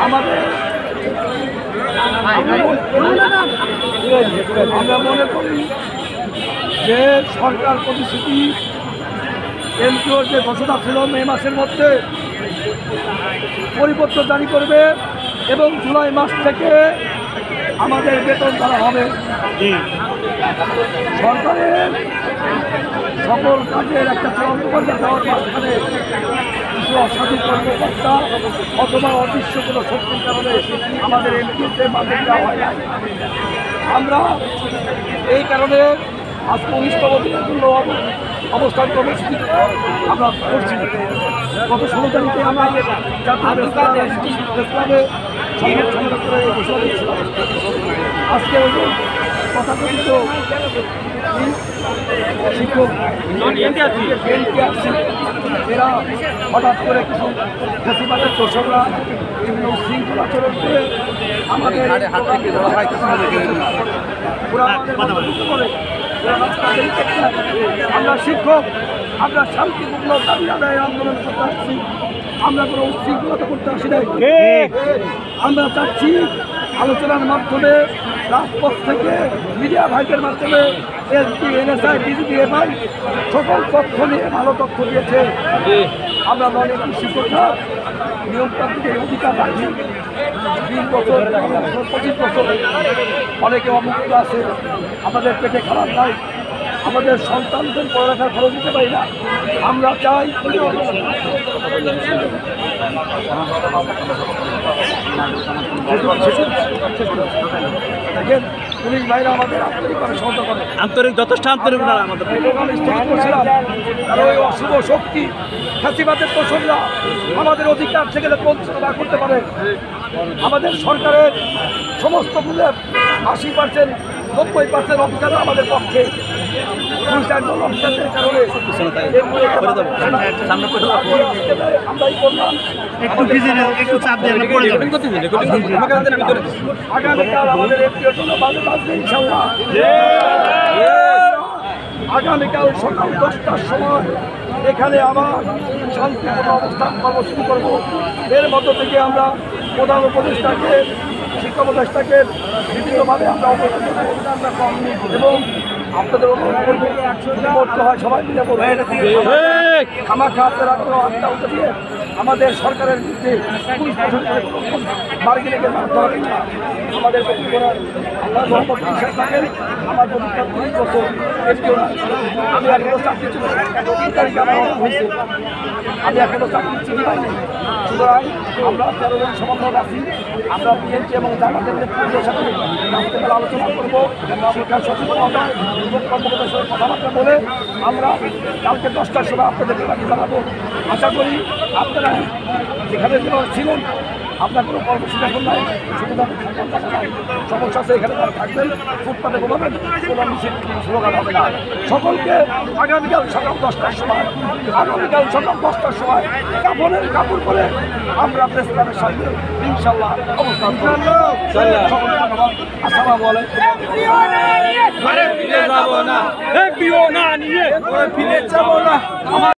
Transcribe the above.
আমাদের আমরা মনে করি যে সরকার প্রতিশ্রুতি এনপিওর যে ঘোষণা ছিল মে মাসের মধ্যে পরিপত্র জারি করবে এবং জুলাই মাস থেকে আমাদের বেতন ধরা হবে। সরকারের সকল কাজের একটা চূড়ান্ত পর্যায়ে যাওয়ার মাঝখানে কিছু অসাধু কর্মকর্তা অথবা অদৃশ্য কোনো শক্তির কারণে আমাদের এমপিওতে বাতিল দেওয়া হয় না। আমরা এই কারণে আজ 19তম দিনের জন্য অবস্থান কর্মসূচি আমরা করছি। গত 16 তারিখে আমরা ইসলামে সংরক্ষণ করে ঘোষণা দিয়েছিলাম। আজকে ওই তথাকথিত শিক্ষক এরা হঠাৎ করে কিছু ফেসিবাদের দর্শকরা বিভিন্ন শৃঙ্খলা আচরণ করে আমাদের আমরা শিক্ষক, আমরা শান্তিপূর্ণ দাবি আদায় আন্দোলন করতে আসছি। আমরা কোনো উশৃঙ্খলতা করতে আসি নাই। আমরা চাচ্ছি আলোচনার মাধ্যমে রাজপথ থেকে মিডিয়া ভাইদের মাধ্যমে এসপি, এনএসআই, ডিজিপি, এমআই সকল তথ্য নিয়ে ভালো তথ্য দিয়েছে। আমরা অনেক শিক্ষকরা নিয়মতান্ত্রিক অধিকার রাখি। 20 বছর, 25 বছর অনেকে অমুক্ত আছে, আমাদের পেটে খাবার নাই, আমাদের সন্তানদের পড়ালেখার খরচ দিতে পারি না। আমরা চাই দেখেন পুলিশ ভাইরা আমাদের আন্তরিকভাবে সহায়তা করে, যথেষ্ট আন্তরিক আমাদের করছিলাম। আর ওই অশুভ শক্তি ফ্যাসিবাদের দোষররা আমাদের অধিকার থেকে বঞ্চিত না করতে পারে। আমাদের সরকারের সমস্ত 80%, 90% অফিসার আমাদের পক্ষে। একটু চাপ দিয়ে আগামীকাল সকাল 10টার সময় এখানে আবার শান্তিপূর্ণ অবস্থান কর্মসূচি করব। এর মধ্য থেকে আমরা প্রধান উপদেষ্টাকে, শিক্ষা উপদেষ্টাকে বিভিন্নভাবে আমরা এবং আপনাদের অনুরোধ করবো করতে হয় সবাই মিলে খামাখা আপনারা কোনো আত্মা উঠে দিয়ে আমাদের সরকারের বিরুদ্ধে পুলিশ প্রশাসনের বার্গেনিংয়ে আমাদের আল্লাহ মোহাম্মদ বিশ্বাস থাকেন। আমার প্রতিষ্ঠান 30 বছর আমি এখনো চাকরি ছিল 3 তারিখে আমার হয়েছে, আমি এখনো চাকরি চিনি পাইনি। সুতরাং আমরা 13 জন সমন্বয় আছি। আমরা বিএনপি এবং জামাতের নেতৃত্বের সাথে রাত্রেবেলা আলোচনা করবো, শিক্ষা সচেতনতা এবং কর্মকর্তার সাথে কথাবার্তা বলে আমরা কালকে 10টার সময় আপনাদেরকে বাকি জানাবো। আশা করি আপনারা যেখানে ছিলেন আপনার কোনো কর্মসূচি এখন নাই, সুবিধা নাই, সমস্যা আছে, এখানে তারা থাকবেন, ফুটপাতে ঘুমাবেন, কোনো মিছিল স্লোগান হবে না। সকলকে আগামীকাল সকাল 10টার সময় কাপড়ের কাপড় করে আমরা প্রেস ক্লাবের সামনে ইনশাল্লাহ অবস্থান করব। আসসালামু আলাইকুম।